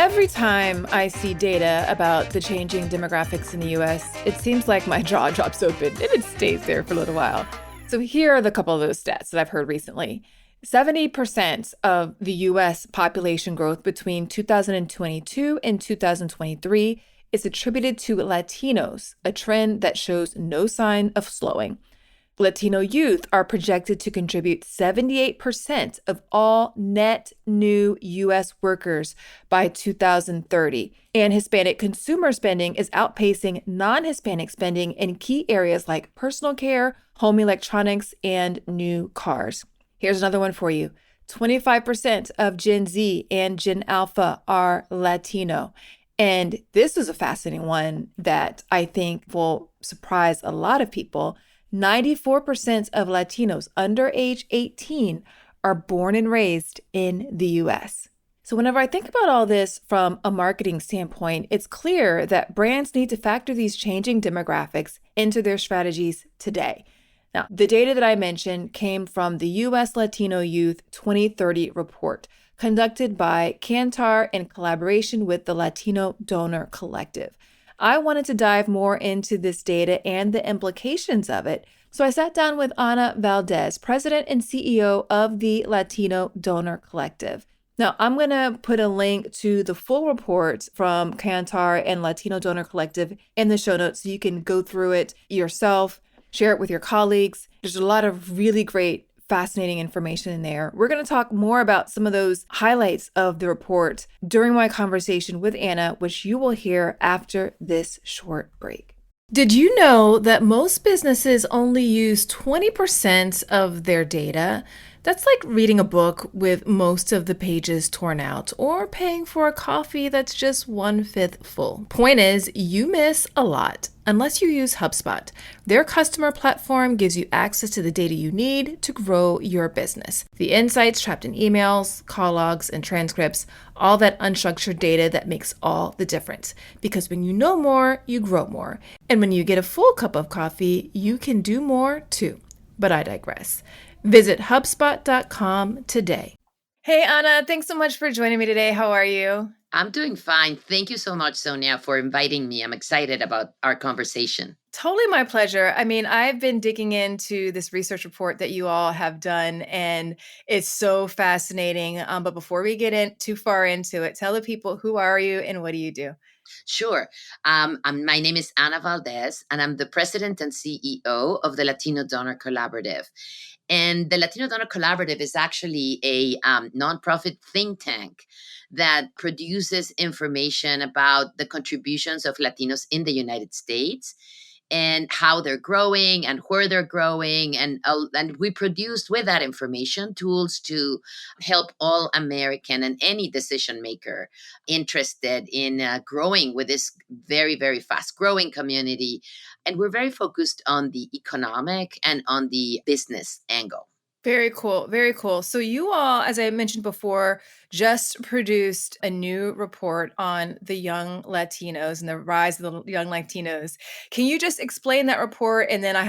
Every time I see data about the changing demographics in the US, it seems like my jaw drops open and it stays there for a little while. So here are the couple of those stats that I've heard recently. 70% of the US population growth between 2022 and 2023 is attributed to Latinos, a trend that shows no sign of slowing. Latino youth are projected to contribute 78% of all net new U.S. workers by 2030. And Hispanic consumer spending is outpacing non-Hispanic spending in key areas like personal care, home electronics, and new cars. Here's another one for you. 25% of Gen Z and Gen Alpha are Latino. And this is a fascinating one that I think will surprise a lot of people. 94% of Latinos under age 18 are born and raised in the US. So whenever I think about all this from a marketing standpoint, it's clear that brands need to factor these changing demographics into their strategies today. Now, the data that I mentioned came from the US Latino Youth 2030 report conducted by Kantar in collaboration with the Latino Donor Collaborative. I wanted to dive more into this data and the implications of it. So I sat down with Ana Valdez, president and CEO of the Latino Donor Collaborative. Now, I'm going to put a link to the full report from Kantar and Latino Donor Collaborative in the show notes so you can go through it yourself, share it with your colleagues. There's a lot of really great fascinating information in there. We're going to talk more about some of those highlights of the report during my conversation with Anna, which you will hear after this short break. Did you know that most businesses only use 20% of their data? That's like reading a book with most of the pages torn out or paying for a coffee that's just 1/5 full. Point is, you miss a lot unless you use HubSpot. Their customer platform gives you access to the data you need to grow your business. The insights trapped in emails, call logs, and transcripts, all that unstructured data that makes all the difference. Because when you know more, you grow more. And when you get a full cup of coffee, you can do more too. But I digress. Visit HubSpot.com today. Hey, Anna, thanks so much for joining me today. How are you? I'm doing fine. Thank you so much, Sonia, for inviting me. I'm excited about our conversation. Totally my pleasure. I mean, I've been digging into this research report that you all have done, and it's so fascinating. But before we get in too far into it, tell the people, who are you and what do you do? Sure. My name is Ana Valdez, and I'm the president and CEO of the Latino Donor Collaborative. And the Latino Donor Collaborative is actually a nonprofit think tank that produces information about the contributions of Latinos in the United States and how they're growing and where they're growing. And we produced with that information tools to help all American and any decision maker interested in growing with this very, very fast growing community. And we're very focused on the economic and on the business angle. Very cool. Very cool. So you all, as I mentioned before, just produced a new report on the young Latinos and the rise of the young Latinos. Can you just explain that report? And then I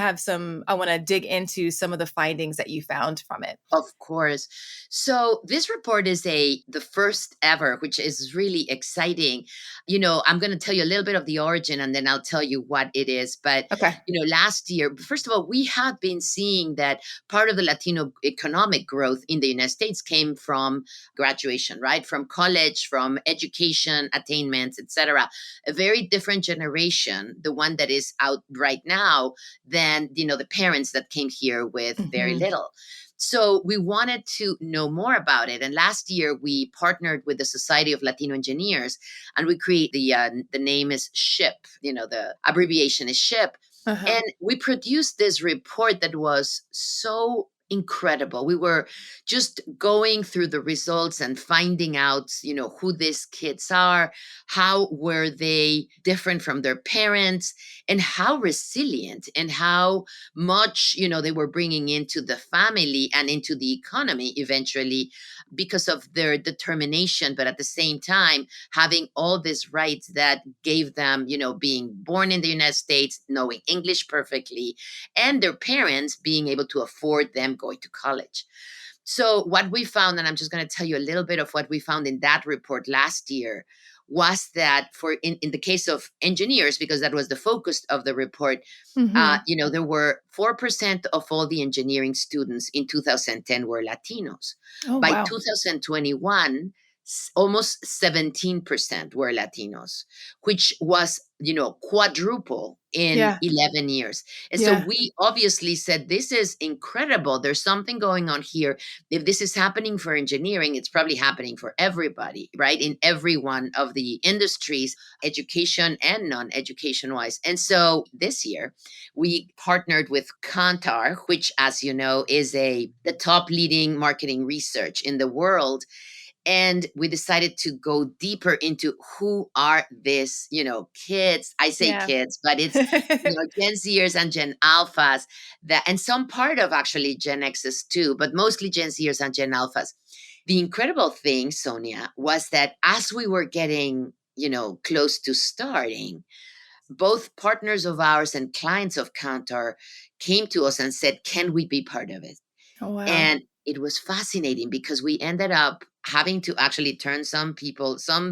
want to dig into some of the findings that you found from it. Of course. So this report is the first ever, which is really exciting. I'm going to tell you a little bit of the origin and then I'll tell you what it is. But, Okay. Last year, first of all, we have been seeing that part of the Latino economic growth in the United States came from graduation, right? From college, from education, attainments, etc. A very different generation, the one that is out right now, than, the parents that came here with very little. So we wanted to know more about it. And last year we partnered with the Society of Latino Engineers and we create the name is SHIP, the abbreviation is SHIP. Uh-huh. And we produced this report that was so incredible. We were just going through the results and finding out, who these kids are, how were they different from their parents, and how resilient and how much, they were bringing into the family and into the economy eventually because of their determination, but at the same time, having all these rights that gave them, being born in the United States, knowing English perfectly, and their parents being able to afford them going to college. So, what we found, and I'm just going to tell you a little bit of what we found in that report last year, was that in the case of engineers, because that was the focus of the report, Hmm. there were 4% of all the engineering students in 2010 were Latinos. Oh, By wow. 2021, almost 17% were Latinos, which was, quadruple in Yeah. 11 years. And so Yeah. we obviously said, this is incredible. There's something going on here. If this is happening for engineering, it's probably happening for everybody, right? In every one of the industries, education and non-education wise. And so this year, we partnered with Kantar, which, as you know, is the top leading marketing research in the world. And we decided to go deeper into who are these, kids. I say Yeah. kids, but it's, Gen Zers and Gen Alphas, and some part of actually Gen X's too, but mostly Gen Zers and Gen Alphas. The incredible thing, Sonia, was that as we were getting, close to starting, both partners of ours and clients of Kantar came to us and said, can we be part of it? Oh, wow. And it was fascinating because we ended up having to actually turn some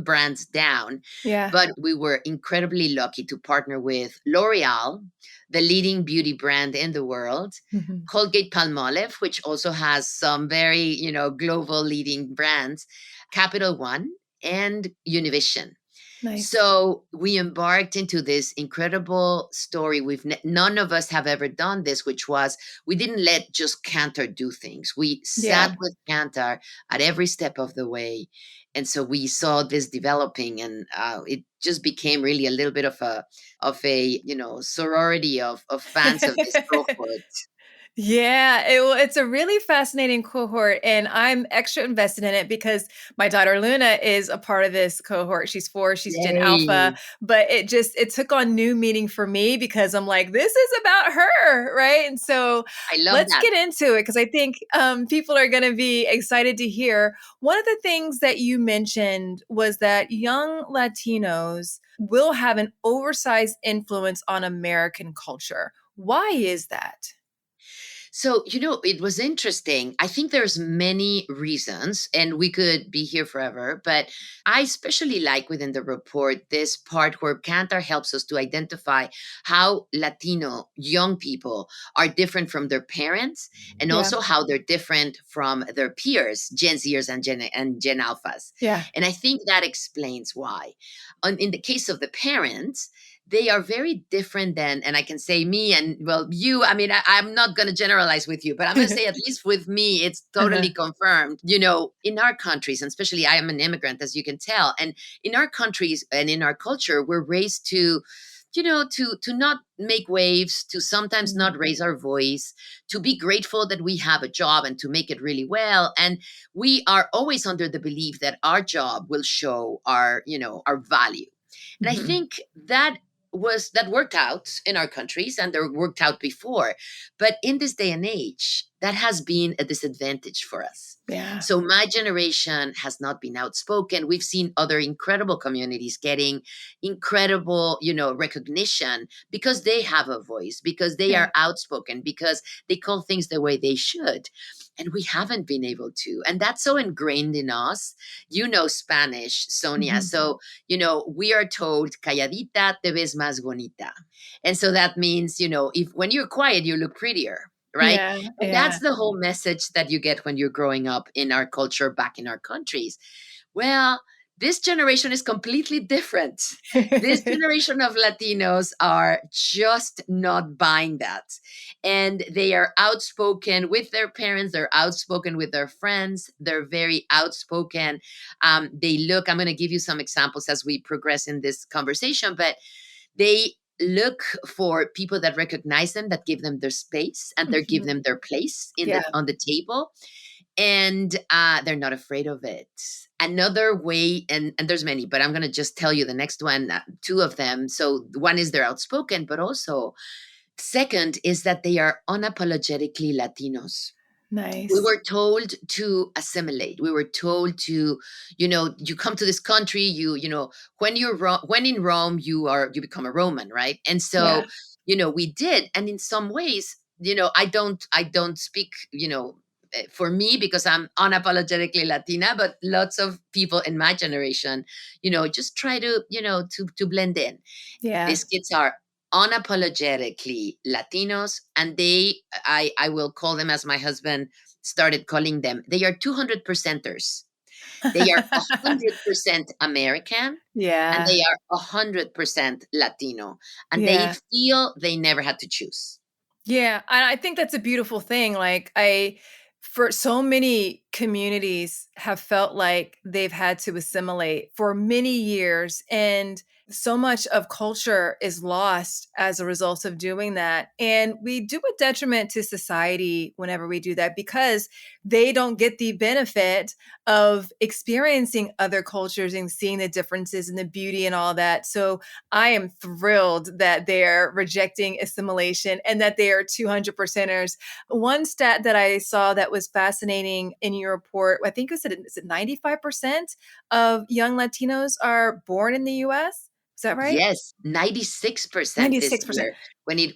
brands down. Yeah. But we were incredibly lucky to partner with L'Oreal, the leading beauty brand in the world, Hmm. Colgate Palmolive, which also has some very, global leading brands, Capital One, and Univision. Nice. So we embarked into this incredible story. None of us have ever done this, which was we didn't let just Cantor do things. We sat Yeah. with Cantor at every step of the way, and so we saw this developing, and it just became really a little bit of a sorority of fans of this cohort. Yeah, it's a really fascinating cohort, and I'm extra invested in it because my daughter Luna is a part of this cohort. She's 4, she's Gen Alpha, Yay! but it took on new meaning for me because I'm like, this is about her, right? And so I love let's that. get into it because I think people are going to be excited to hear. One of the things that you mentioned was that young Latinos will have an oversized influence on American culture. Why is that? So, it was interesting. I think there's many reasons and we could be here forever, but I especially like within the report this part where Kantar helps us to identify how Latino young people are different from their parents and Yeah. also how they're different from their peers, Gen Zers and Gen Alphas. Yeah. And I think that explains why. In the case of the parents, they are very different than, and I can say me and well, you, I mean, I'm not going to generalize with you, but I'm going to say at least with me, it's Uh-huh. totally confirmed. In our countries, and especially I am an immigrant, as you can tell, and in our countries and in our culture, we're raised to, to not make waves, to sometimes Mhm. not raise our voice, to be grateful that we have a job and to make it really well. And we are always under the belief that our job will show our value. And I Mhm. think that worked out in our countries and they worked out before. But in this day and age, that has been a disadvantage for us. Yeah. So my generation has not been outspoken. We've seen other incredible communities getting incredible, recognition because they have a voice, because they Yeah. are outspoken, because they call things the way they should. And we haven't been able to. And that's so ingrained in us. You know Spanish, Sonia. Mhm. So we are told, calladita te ves más bonita. And so that means, if when you're quiet, you look prettier, right? Yeah. And Yeah. that's the whole message that you get when you're growing up in our culture back in our countries. Well, this generation is completely different. This generation of Latinos are just not buying that. And they are outspoken with their parents, they're outspoken with their friends, they're very outspoken. I'm going to give you some examples as we progress in this conversation, but they look for people that recognize them, that give them their space and they give Mhm. them their place Yeah. on the table, and they're not afraid of it. Another way, and there's many, but I'm going to just tell you the next one, two of them. So one is they're outspoken, but also second is that they are unapologetically Latinos. We Nice. were told to assimilate. We were told to, you come to this country, when in Rome, you become a Roman, right? And so, Yeah. we did. And in some ways, I don't speak, for me, because I'm unapologetically Latina, but lots of people in my generation, just try to, to blend in. Yeah. These kids are unapologetically Latinos, and I will call them, as my husband started calling them, they are 200 percenters. They are 100% American, and Yeah. they are 100% Latino, and they Yeah. feel they never had to choose. Yeah, and I think that's a beautiful thing. Like for so many communities have felt like they've had to assimilate for many years, and so much of culture is lost as a result of doing that. And we do a detriment to society whenever we do that because they don't get the benefit of experiencing other cultures and seeing the differences and the beauty and all that. So I am thrilled that they're rejecting assimilation and that they are 200 percenters. One stat that I saw that was fascinating in your report, I think is it 95% of young Latinos are born in the US? Is that right? Yes, 96% this 96%. year.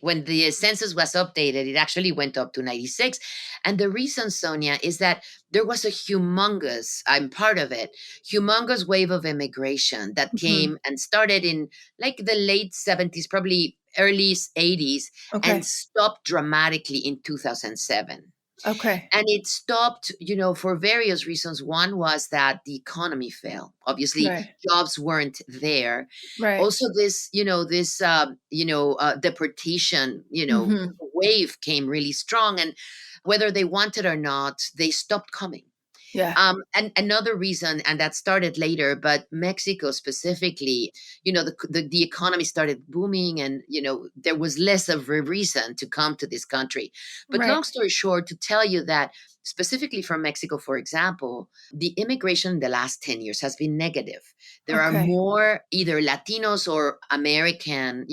When the census was updated, it actually went up to 96. And the reason, Sonia, is that there was a humongous, I'm part of it, humongous wave of immigration that Mhm. came and started in like the late 70s, probably early 80s, and Okay. stopped dramatically in 2007. Okay. And it stopped, for various reasons. One was that the economy fell. Obviously, Right. jobs weren't there. Right. Also, deportation, Mhm. wave came really strong, and whether they wanted or not, they stopped coming. Yeah. And another reason, and that started later, but Mexico specifically, the economy started booming, and there was less of a reason to come to this country. But Right. long story short, to tell you that specifically from Mexico, for example, the immigration in the last 10 years has been negative. There are Okay. more either Latinos or American,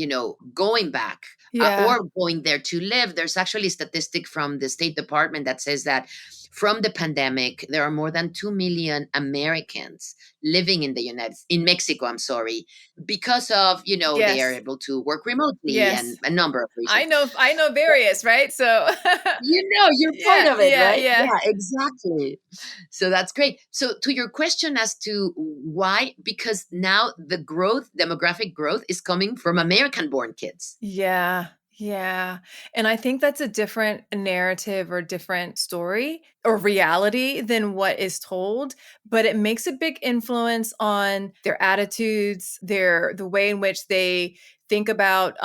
going back, Yeah. or going there to live. There's actually a statistic from the State Department that says that from the pandemic, there are more than 2 million Americans living in Mexico, I'm sorry, because of, they are Yes. able to work remotely and Yes. a number of reasons. I know various, right? So You're part yeah, of it, yeah, right? yeah. Yeah, exactly. So that's great. So to your question as to why, because now the demographic growth is coming from American born kids. Yeah, yeah. And I think that's a different narrative or different story or reality than what is told, but it makes a big influence on their attitudes, the way in which they think about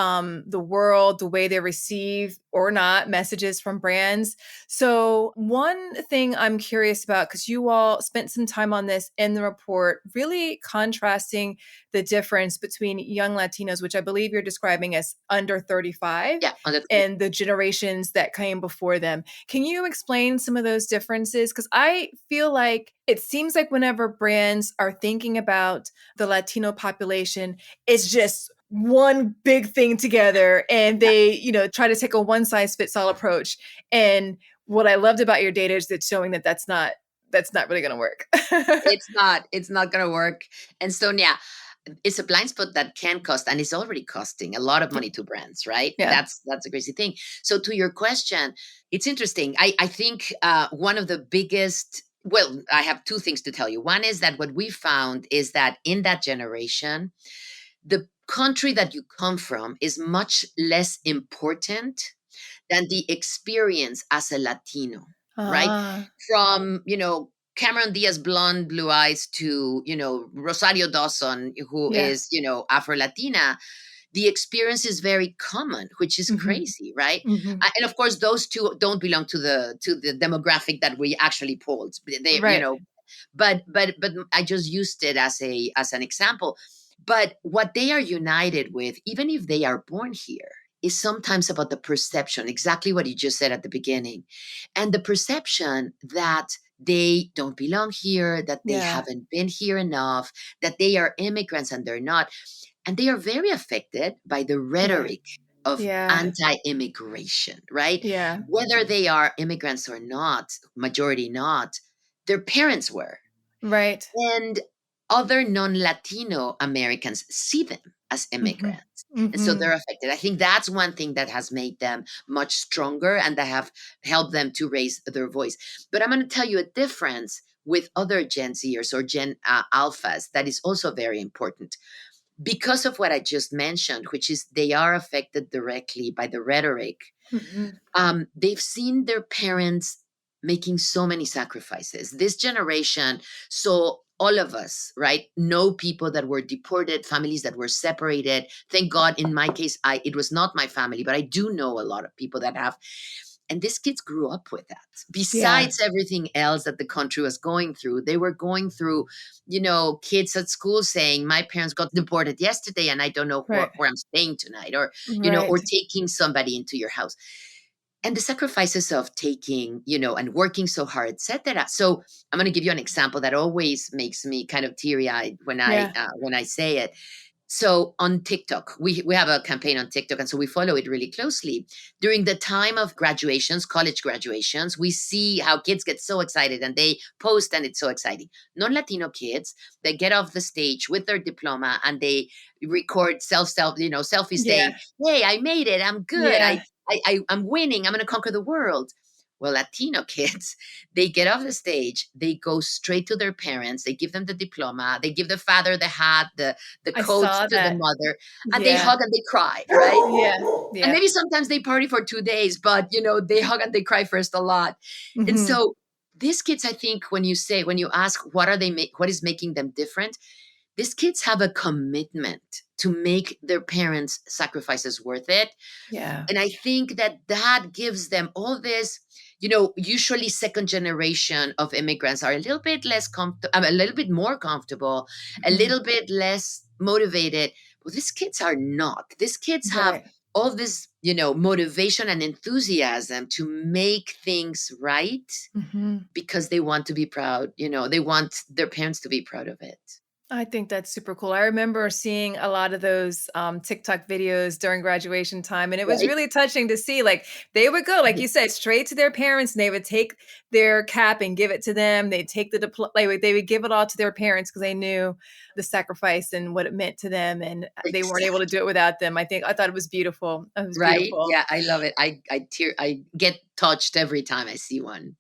the world, the way they receive or not messages from brands. So, one thing I'm curious about, because you all spent some time on this in the report, really contrasting the difference between young Latinos, which I believe you're describing as under 35, Yeah, on the and the generations that came before them. Can you explain some of those differences? Because I feel like it seems like whenever brands are thinking about the Latino population, it's just one big thing together and they, try to take a one size fits all approach. And what I loved about your data is that showing that that's not really going to work. it's not going to work. And so, yeah, it's a blind spot that can cost, and it's already costing a lot of money to brands, right? Yeah. That's a crazy thing. So to your question, it's interesting. I think one of the biggest, well, I have two things to tell you. One is that what we found is that in that generation, the country that you come from is much less important than the experience as a Latino, right? Ah, From, Cameron Diaz, blonde, blue eyes, to, Rosario Dawson, who yeah. is, Afro Latina, the experience is very common, which is Mhm. crazy, right? Mhm. And of course, those two don't belong to the demographic that we actually polled. They, Right. but I just used it as an example. But what they are united with, even if they are born here, is sometimes about the perception, exactly what you just said at the beginning, and the perception that they don't belong here, that they Yeah. haven't been here enough, that they are immigrants and they're not. And they are very affected by the Yeah. rhetoric of Yeah. anti-immigration, right? Yeah. Whether they are immigrants or not, majority not, their parents were. Right. And other non-Latino Americans see them as Mhm. immigrants. And so Mhm. they're affected. I think that's one thing that has made them much stronger and that have helped them to raise their voice. But I'm going to tell you a difference with other Gen Zers or Gen Alphas that is also very important because of what I just mentioned, which is they are affected directly by the rhetoric. Mhm. They've seen their parents making so many sacrifices. This generation, so all of us, right, know people that were deported, families that were separated. Thank God, in my case, it was not my family, but I do know a lot of people that have. And these kids grew up with that. Yeah. Besides everything else that the country was going through, they were going through, kids at school saying, my parents got deported yesterday and I don't know Right. where I'm staying tonight, or Right. taking somebody into your house and the sacrifices of taking, and working so hard, etc. So I'm going to give you an example that always makes me kind of teary eyed Yeah. when I say it. So on TikTok, we have a campaign on TikTok, and so we follow it really closely. During the time of graduations, college graduations, we see how kids get so excited and they post, and it's so exciting. Non-Latino kids, they get off the stage with their diploma and they record selfies Yeah. saying, "Hey, I made it! I'm good! Yeah. I'm winning! I'm going to conquer the world." Well, Latino kids, they get off the stage, they go straight to their parents, they give them the diploma, they give the father the hat, the I coat saw to the that. mother, and they Yeah. hug and they cry, right? Yeah. And Yeah. maybe sometimes they party for 2 days, but they hug and they cry first a lot. And Mhm. so these kids, I think, when you ask what is making them different, these kids have a commitment to make their parents' sacrifices worth it. Yeah. And I think that gives them all this. Usually second generation of immigrants are a little bit less comfortable, a little bit more comfortable, a Mhm. little bit less motivated. Well, these kids are not. These kids have Right. all this, motivation and enthusiasm to make things right Mhm. because they want to be proud. They want their parents to be proud of it. I think that's super cool. I remember seeing a lot of those TikTok videos during graduation time, and it was Right? really touching to see. Like they would go, like you said, straight to their parents, and they would take their cap and give it to them. They'd take the diploma, like, they would give it all to their parents because they knew the sacrifice and what it meant to them, and they weren't able to Exactly. do it without them. I thought it was beautiful. It was Right? beautiful. Yeah, I love it. I get touched every time I see one.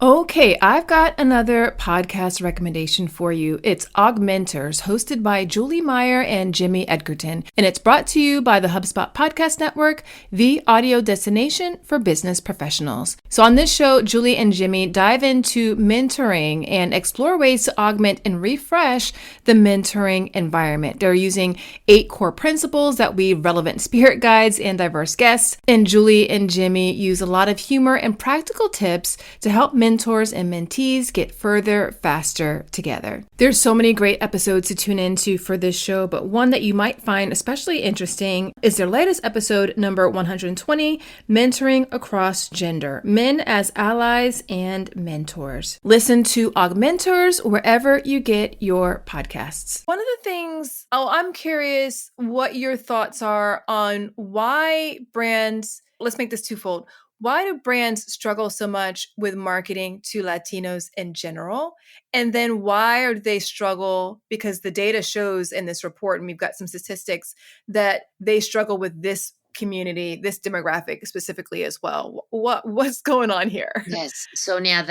Okay, I've got another podcast recommendation for you. It's Augmenters, hosted by Julie Meyer and Jimmy Edgerton, and it's brought to you by the HubSpot Podcast Network, the audio destination for business professionals. So on this show, Julie and Jimmy dive into mentoring and explore ways to augment and refresh the mentoring environment. They're using 8 core principles that weave relevant spirit guides and diverse guests, and Julie and Jimmy use a lot of humor and practical tips to help mentors and mentees get further faster together. There's so many great episodes to tune into for this show, but one that you might find especially interesting is their latest episode, number 120, Mentoring Across Gender, Men as Allies and Mentors. Listen to Augmenters wherever you get your podcasts. One of the things, I'm curious what your thoughts are on why brands, let's make this twofold. Why do brands struggle so much with marketing to Latinos in general? And then why do they struggle? Because the data shows in this report, and we've got some statistics, that they struggle with this community, this demographic specifically as well. What's going on here? Yes. So yeah,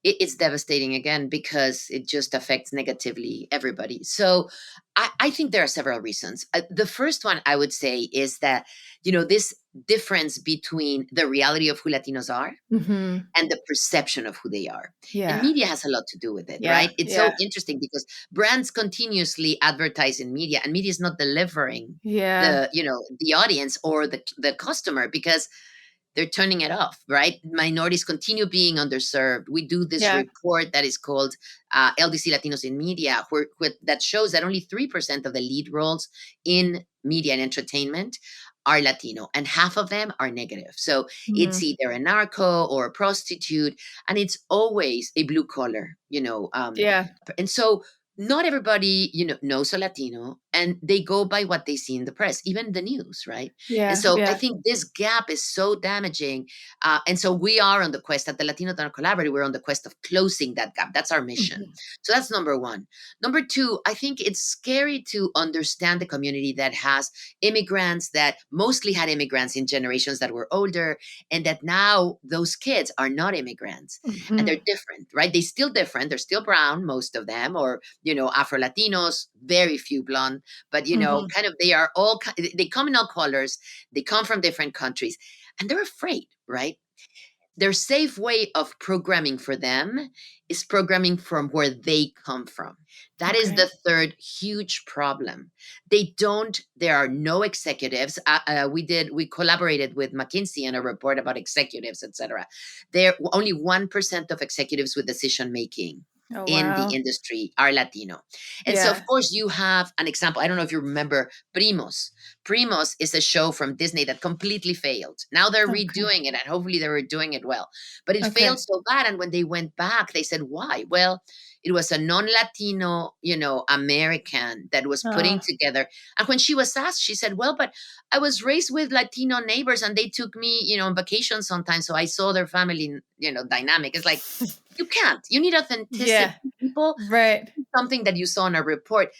it's devastating again because it just affects negatively everybody. So I think there are several reasons. The first one I would say is that, this difference between the reality of who Latinos are Hmm. and the perception of who they are. And Yeah. media has a lot to do with it, Yeah. right? It's so Yeah. interesting because brands continuously advertise in media and media is not delivering Yeah. the audience or the customer because they're turning it off, right? Minorities continue being underserved. We do this Yeah. report that is called LDC Latinos in Media, that shows that only 3% of the lead roles in media and entertainment are Latino, and half of them are negative. So it's Mhm. either a narco or a prostitute, and it's always a blue collar, Yeah. and so not everybody, knows a Latino, and they go by what they see in the press, even the news, right? And Yeah. so I Yeah. think this gap is so damaging. And so we are on the quest at the Latino Donor Collaborative, we're on the quest of closing that gap. That's our mission. Mhm. So that's number one. Number two, I think it's scary to understand the community that has immigrants, that mostly had immigrants in generations that were older, and that now those kids are not immigrants and they're Mhm. different, right? They're still different. They're still brown, most of them, or, Afro Latinos, very few blonde, but, Mhm. kind of they are all, they come in all colors. They come from different countries and they're afraid, right? Their safe way of programming for them is programming from where they come from. That is Okay. the third huge problem. There are no executives. We collaborated with McKinsey on a report about executives, etc. There only 1% of executives with decision making Oh, in the wow. industry are Latino. And so, of Yeah. course, you have an example. I don't know if you remember Primos. Primos is a show from Disney that completely failed. Now they're Okay. redoing it, and hopefully they were doing it well. But it failed Okay. so bad. And when they went back, they said, why? Well, it was a non-Latino, American that was putting Oh. together. And when she was asked, she said, well, but I was raised with Latino neighbors and they took me, on vacation sometimes. So I saw their family, dynamic. It's like, you can't. You need authenticity. Yeah. People, Right. something that you saw in a report,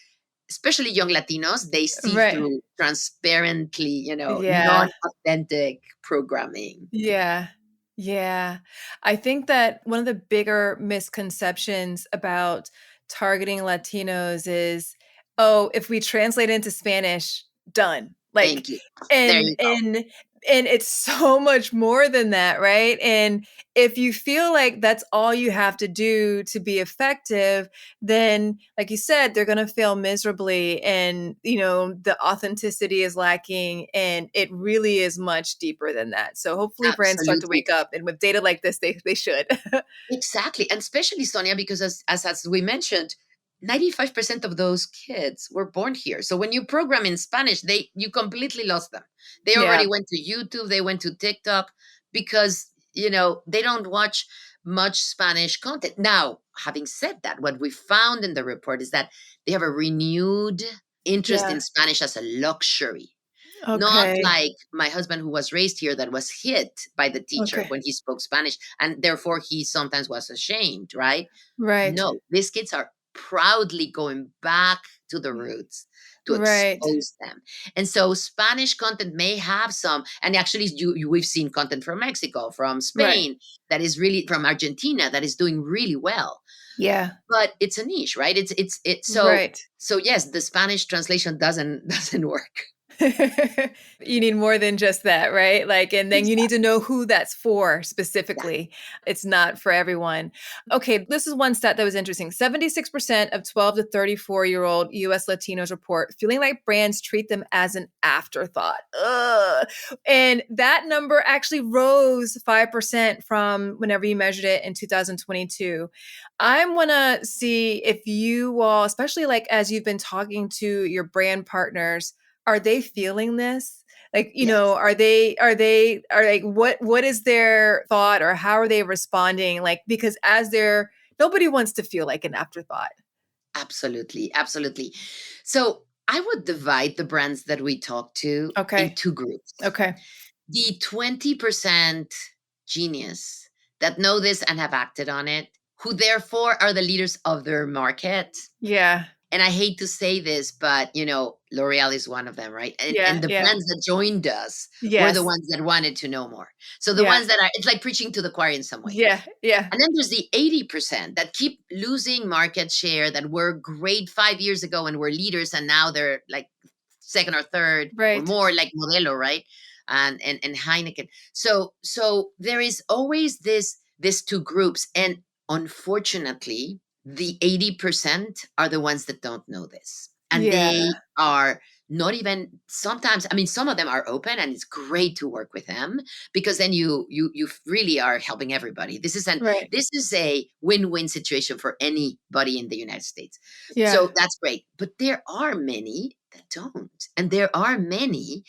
especially young Latinos, they see Right. through transparently, Yeah. non-authentic programming. Yeah. Yeah. I think that one of the bigger misconceptions about targeting Latinos is, oh, if we translate into Spanish, done. Like, Thank you. There and you go. and and it's so much more than that, right? And if you feel like that's all you have to do to be effective, then like you said, they're going to fail miserably, and the authenticity is lacking, and it really is much deeper than that. So hopefully brands start to Absolutely. wake up, and with data like this, they should. Exactly. And especially Sonia, because as we mentioned, 95% of those kids were born here. So when you program in Spanish, you completely lost them. They Yeah. already went to YouTube, they went to TikTok because, they don't watch much Spanish content. Now, having said that, what we found in the report is that they have a renewed interest Yeah. in Spanish as a luxury. Not Okay. like my husband, who was raised here, that was hit by the teacher Okay. when he spoke Spanish, and therefore he sometimes was ashamed, right? Right. No, these kids are proudly going back to the roots to Right. expose them. And so Spanish content may have some, and actually we've seen content from Mexico, from Right. Spain, that is really from Argentina, that is doing really well. Yeah. But it's a niche, right? It's Right. so yes, the Spanish translation doesn't doesn't work. You need more than just that, right? Like, and then you need to know who that's for specifically. It's not for everyone. Okay, this is one stat that was interesting. 76% of 12 to 34-year-old US Latinos report feeling like brands treat them as an afterthought. Ugh. And that number actually rose 5% from whenever you measured it in 2022. I want to see if you all, especially like as you've been talking to your brand partners, are they feeling this? Like, Yes. are like, what is their thought, or how are they responding? Like, because nobody wants to feel like an afterthought. Absolutely, absolutely. So I would divide the brands that we talk to in Okay. two groups. Okay. The 20% genius that know this and have acted on it, who therefore are the leaders of their market. Yeah. And I hate to say this, but L'Oreal is one of them, right? And Yeah. the Yeah. brands that joined us were the Yes. ones that wanted to know more. So the Yeah. ones that are, it's like preaching to the choir in some way. Yeah. Yeah. And then there's the 80% that keep losing market share, that were great 5 years ago and were leaders, and now they're like second or third or Right. more, like Modelo, right? And Heineken. So there is always this two groups. And unfortunately, the 80% are the ones that don't know this. And Yeah. they are not even, sometimes, I mean, some of them are open, and it's great to work with them, because then you really are helping everybody. Right. This is a win-win situation for anybody in the United States. Yeah. So that's great. But there are many that don't. And there are many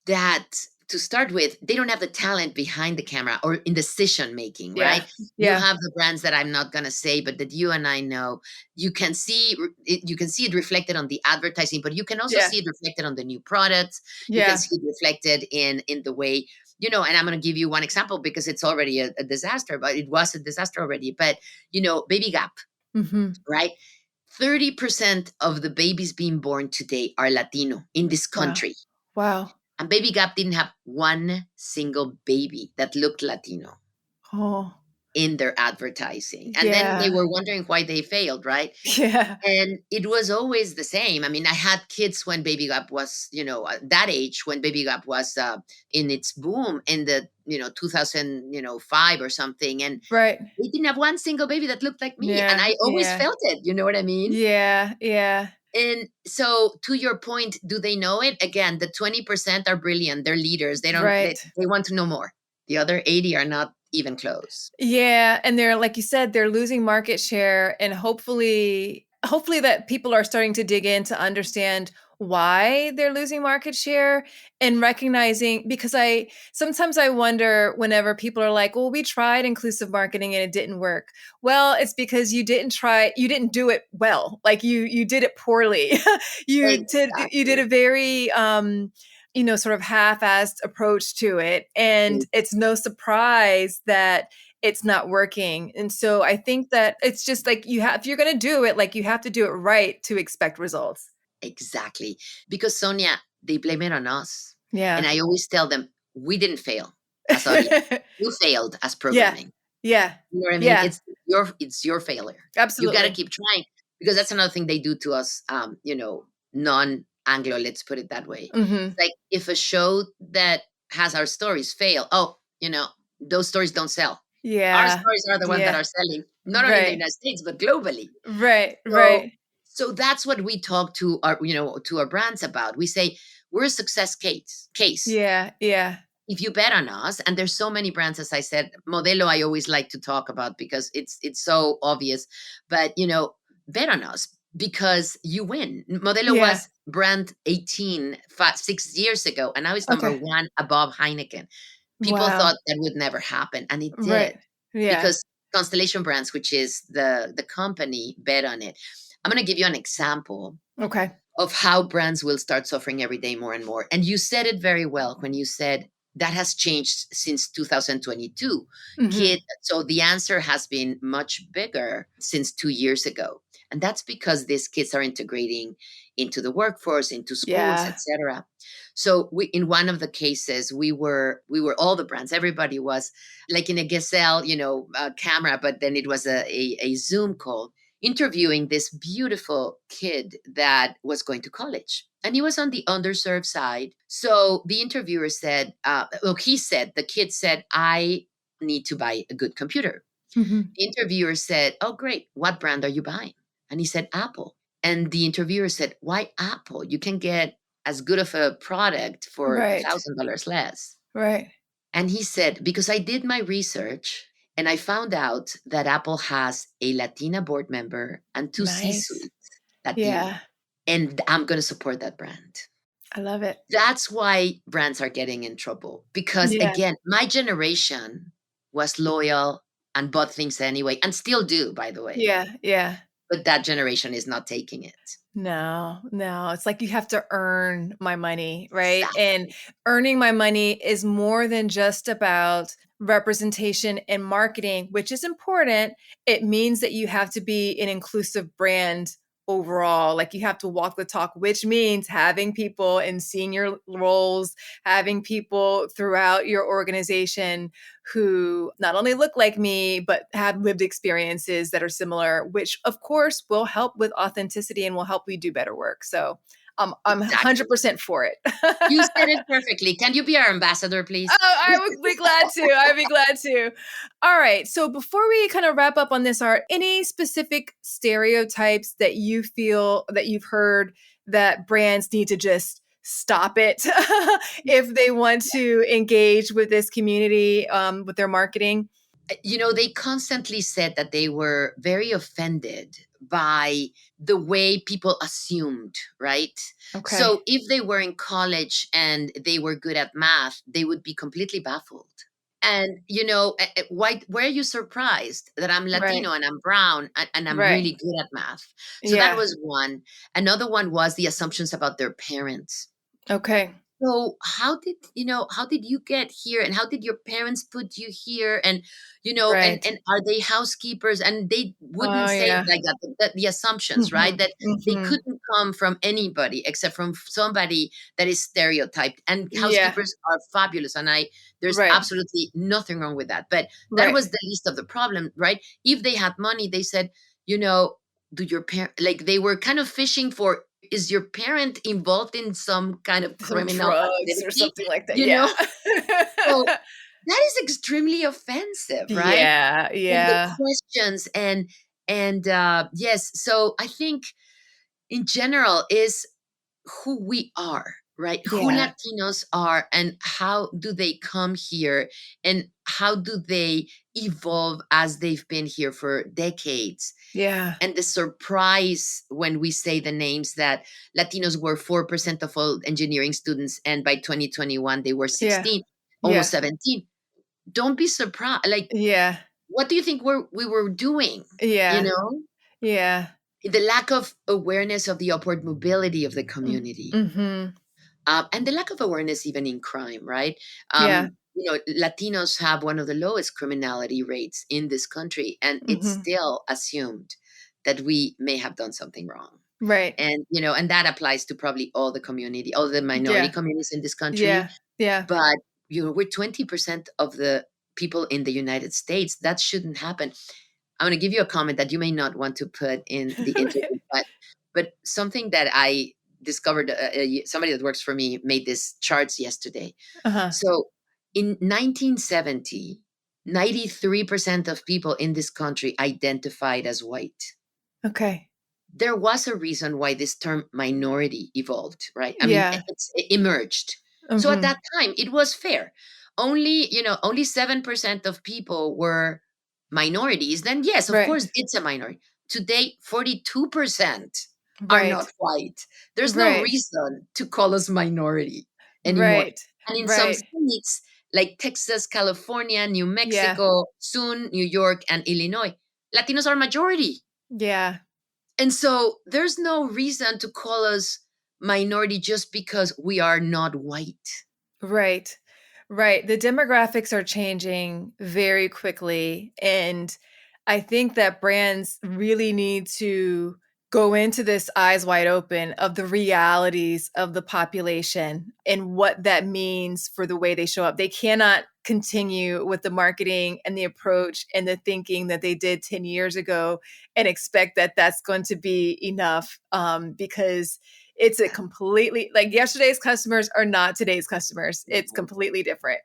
that to start with, they don't have the talent behind the camera or in decision making, Yeah. right? You Yeah. have the brands that I'm not going to say, but that you and I know. You can see it, you can see it reflected on the advertising, but you can also Yeah. see it reflected on the new products. You can Yeah. see it reflected in the way, and I'm going to give you one example because it's already a disaster, but it was a disaster already. But Baby Gap, Mm-hmm. right? 30% of the babies being born today are Latino in this Wow. country. Wow. And Baby Gap didn't have one single baby that looked Latino Oh, in their advertising. And then they yeah. were wondering why they failed, right? Yeah. And it was always the same. I mean, I had kids when Baby Gap was, that age when Baby Gap was in its boom in the, 2005 or something. And Right. they didn't have one single baby that looked like me. And Yeah. I always Yeah. felt it. You know what I mean? Yeah. Yeah. And so to your point, do they know it? Again, the 20% are brilliant. They're leaders. They don't they, Right. they want to know more. The other 80 are not even close. Yeah, and they're like you said, they're losing market share, and hopefully that people are starting to dig in to understand why they're losing market share and recognizing, because I sometimes I wonder whenever people are like, "Well, we tried inclusive marketing and it didn't work." Well, it's because you didn't do it well. Like you did it poorly. You did a Exactly. very sort of half-assed approach to it. And it's no surprise that it's not working. And so I think that it's just like if you're going to do it, like you have to do it right to expect results. Exactly. Because Sonia, they blame it on us. And Yeah. I always tell them, we didn't fail as audience. You failed as Yeah. programming. Yeah. You know what I mean? Yeah. It's your failure. You got to Absolutely. keep trying because that's another thing they do to us. Non-Anglo. Let's put it that way. Hmm. Like if a show that has our stories fail, those stories don't sell. Our Yeah. stories are the ones that Yeah. are selling, not only in the Right. United States but globally. Right. So, Right. so that's what we talk to our brands about. We say we're a success case Yeah. Yeah. if you bet on us. And there's so many brands, as I said, Modelo I always like to talk about because it's so obvious, but bet on us because you win. Modelo Yeah. was brand 6 years ago, and now it's number Okay. one above Heineken. People Wow. thought that would never happen, and it did Right. Yeah. because Constellation Brands, which is the company, bet on it. I'm going to give you an example Okay. of how brands will start suffering every day more and more. And you said it very well when you said that has changed since 2022. Hmm. So the answer has been much bigger since 2 years ago. And that's because these kids are integrating into the workforce, into schools, Yeah. etc. So in one of the cases, we were all the brands. Everybody was like in a Gazelle, camera, but then it was a Zoom call interviewing this beautiful kid that was going to college. And he was on the underserved side. So the interviewer said, the kid said, I need to buy a good computer. Hmm. The interviewer said, oh, great. What brand are you buying? And he said, Apple. And the interviewer said, why Apple? You can get as good of a product for Right. $1,000 less. Right. And he said, because I did my research and I found out that Apple has a Latina board member and two C Nice. suite Latino. Yeah. And I'm going to support that brand. I love it. That's why brands are getting in trouble. Because Yeah. again, my generation was loyal and bought things anyway, and still do, by the way. Yeah. Yeah. But that generation is not taking it. No, no. It's like you have to earn my money, right? And Exactly. earning my money is more than just about representation and marketing, which is important. It means that you have to be an inclusive brand overall. Like you have to walk the talk, which means having people in senior roles, having people throughout your organization who not only look like me, but have lived experiences that are similar, which of course will help with authenticity and will help you do better work. So I'm Exactly. 100% for it. You said it perfectly. Can you be our ambassador, please? Oh, I would be glad to. I'd be glad to. All right. So before we kind of wrap up on this, are any specific stereotypes that you feel that you've heard that brands need to just stop it if they want to engage with this community with their marketing? They constantly said that they were very offended by the way people assumed, right? Okay. So if they were in college and they were good at math, they would be completely baffled. And why are you surprised that I'm Right. Latino and I'm brown and I'm Right. really good at math? So that Yeah. was one. Another one was the assumptions about their parents. Okay. So how did you get here, and how did your parents put you here, and Right. and are they housekeepers? And they Oh, wouldn't say it yeah. like that, the assumptions, right? Mhm. That they Mhm. couldn't come from anybody except from somebody that is stereotyped. And Yeah. housekeepers are fabulous, and there's Right. absolutely nothing wrong with that. But that Right. was the least of the problem, right? If they had money, they said, you know do your parent, like, they were kind of fishing for, is your parent involved in some kind of Some criminal drugs or activity? something like that. You know? Yeah. So that is extremely offensive, right? Yeah. And the Yeah. questions, and yes, so I think in general is who we are, right? Who Yeah. Latinos are, and how do they come here, and how do they evolve as they've been here for decades. Yeah. And the surprise when we say the names that Latinos were 4% of all engineering students, and by 2021 they were Yeah. 16, almost Yeah. 17. Don't be surprised. Like, Yeah. what do you think we were doing? You Yeah. know, Yeah. the lack of awareness of the upward mobility of the Mm. community, Mhm. and the lack of awareness even in crime, right? Yeah. Latinos have one of the lowest criminality rates in this country, and it's Mhm. still assumed that we may have done something wrong. Right. And that applies to probably all the minority Yeah. communities in this country. Yeah. Yeah. But we're 20% of the people in the United States. That shouldn't happen. I'm going to give you a comment that you may not want to put in the interview, Okay. but something that I discovered, somebody that works for me made this charts yesterday. Uh-huh. So in 1970, 93% of people in this country identified as white. Okay. There was a reason why this term minority evolved, right? I mean, Yeah. it emerged. So at that Mhm. time, it was fair. Only 7% of people were minorities. Then yes, of Right. course, it's a minority. Today, 42% are Right. not white. There's no Right. reason to call us minority anymore. Right. And in some Right. states like Texas, California, New Yeah. Mexico, soon New York, and Illinois, Latinos are majority. Yeah. And so there's no reason to call us minority just because we are not white. Right. Right. The demographics are changing very quickly. And I think that brands really need to go into this eyes wide open of the realities of the population and what that means for the way they show up. They cannot continue with the marketing and the approach and the thinking that they did 10 years ago and expect that that's going to be enough, because it's a completely, like, yesterday's customers are not today's customers. It's completely different.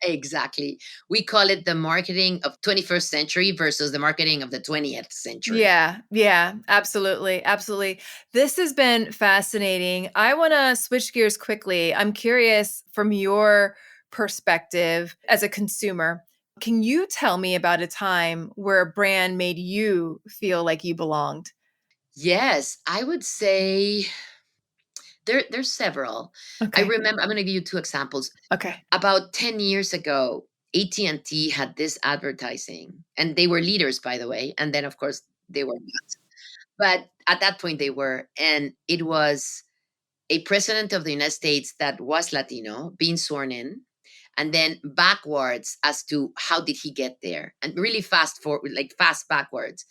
Exactly. We call it the marketing of 21st century versus the marketing of the 20th century. Yeah, yeah, absolutely, absolutely. This has been fascinating. I want to switch gears quickly. I'm curious from your perspective as a consumer. Can you tell me about a time where a brand made you feel like you belonged? Yes, I would say there's several. I Okay. remember, I'm going to give you two examples. Okay. About 10 years ago, AT&T had this advertising, and they were leaders, by the way, and then of course they were not. But at that point they were, and it was a president of the United States that was Latino being sworn in, and then backwards as to how did he get there, and really fast forward, like fast backwards.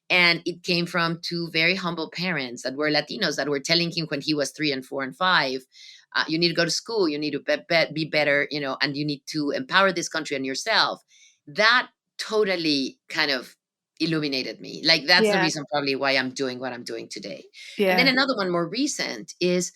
And it came from two very humble parents that were Latinos that were telling him when he was 3 and 4 and 5, you need to go to school, you need to be better, and you need to empower this country and yourself. That totally kind of illuminated me. Like, that's the Yeah. reason probably why I'm doing what I'm doing today. And then Yeah. another one more recent is,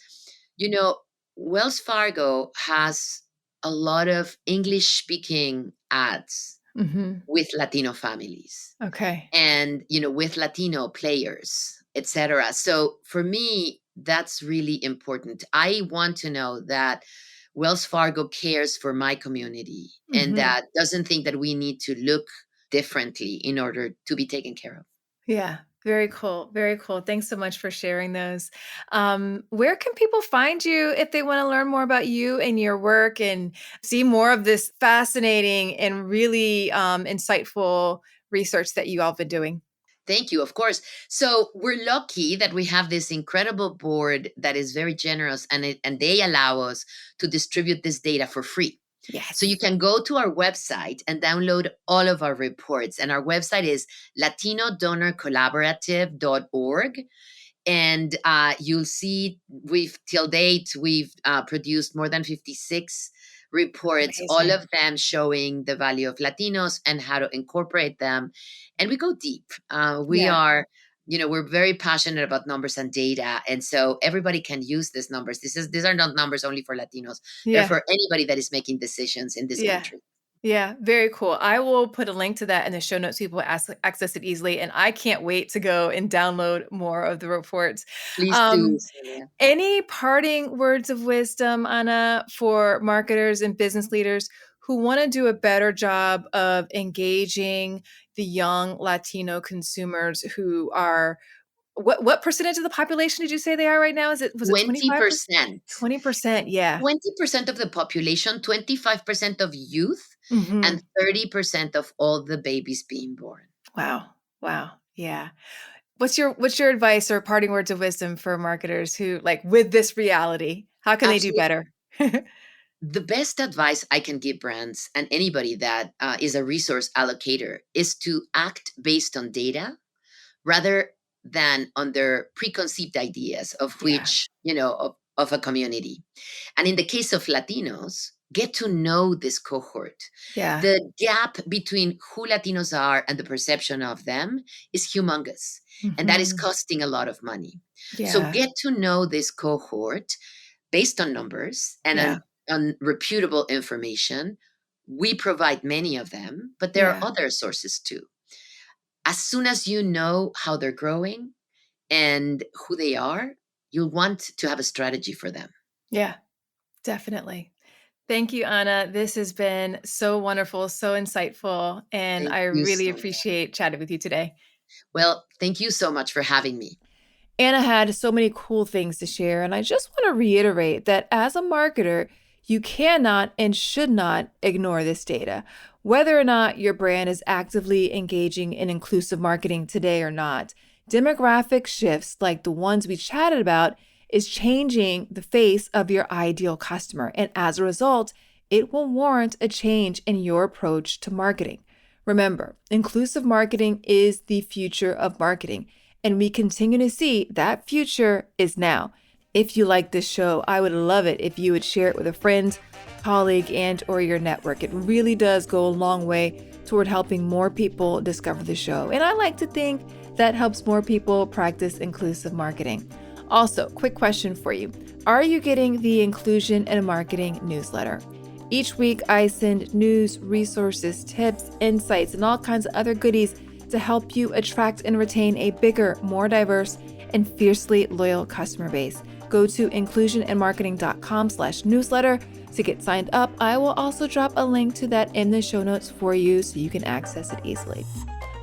you know, Wells Fargo has a lot of English speaking ads Mhm. with Latino families, Okay. and with Latino players, etc. So for me, that's really important. I want to know that Wells Fargo cares for my community and Hmm. that doesn't think that we need to look differently in order to be taken care of. Yeah. Very cool. Very cool. Thanks so much for sharing those. Where can people find you if they want to learn more about you and your work and see more of this fascinating and really insightful research that you all been doing? Thank you, of course. So we're lucky that we have this incredible board that is very generous and they allow us to distribute this data for free. So you Yes. can go to our website and download all of our reports. And our website is latinodonorcollaborative.org. And you'll see we've till date we've produced more than 56 reports, all Amazing. of them showing the value of Latinos and how to incorporate them, and we go deep. We Yeah. are, we're very passionate about numbers and data, and so everybody can use these numbers. These are not numbers only for Latinos, they're Yeah. for anybody that is making decisions in this Yeah. country. Yeah, very cool. I will put a link to that in the show notes so people access it easily. And I can't wait to go and download more of the reports. Please do, Um, Celia. any parting words of wisdom, Anna, for marketers and business leaders who want to do a better job of engaging the young Latino consumers who are what percentage of the population did you say they are right now? Was it 25%? 20%. 20%, yeah. 20% of the population, 25% of youth, and Mhm. 30% of all the babies being born. Wow. Wow. Yeah. What's your advice or parting words of wisdom for marketers who like with this reality? How can they do Absolutely. better? The best advice I can give brands and anybody that is a resource allocator is to act based on data rather than on their preconceived ideas of Yeah. which, of a community. And in the case of Latinos, get to know this cohort. Yeah. The gap between who Latinos are and the perception of them is humongous. And that is Mhm. costing a lot of money. So Yeah. get to know this cohort based on numbers and Yeah. on reputable information. We provide many of them, but there are Yeah. other sources too. As soon as you know how they're growing and who they are, you'll want to have a strategy for them. Yeah. Definitely. Thank you, Anna. This has been so wonderful, so insightful, and Thank I you really so much. appreciate chatting with you today. Well, thank you so much for having me. Anna had so many cool things to share, and I just want to reiterate that as a marketer, you cannot and should not ignore this data. Whether or not your brand is actively engaging in inclusive marketing today or not, demographic shifts like the ones we chatted about is changing the face of your ideal customer. And as a result, it will warrant a change in your approach to marketing. Remember, inclusive marketing is the future of marketing. And we continue to see that future is now. If you like this show, I would love it if you would share it with a friend, colleague, and or your network. It really does go a long way toward helping more people discover the show. And I like to think that helps more people practice inclusive marketing. Also, quick question for you. Are you getting the Inclusion and Marketing newsletter? Each week, I send news, resources, tips, insights, and all kinds of other goodies to help you attract and retain a bigger, more diverse, and fiercely loyal customer base. Go to inclusionandmarketing.com/newsletter to get signed up. I will also drop a link to that in the show notes for you so you can access it easily.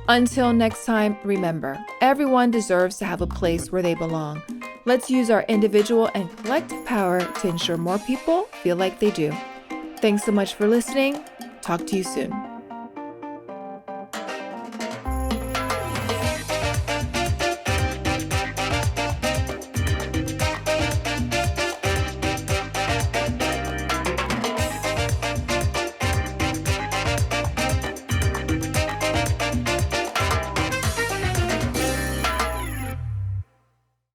Until next time, remember, everyone deserves to have a place where they belong. Let's use our individual and collective power to ensure more people feel like they do. Thanks so much for listening. Talk to you soon.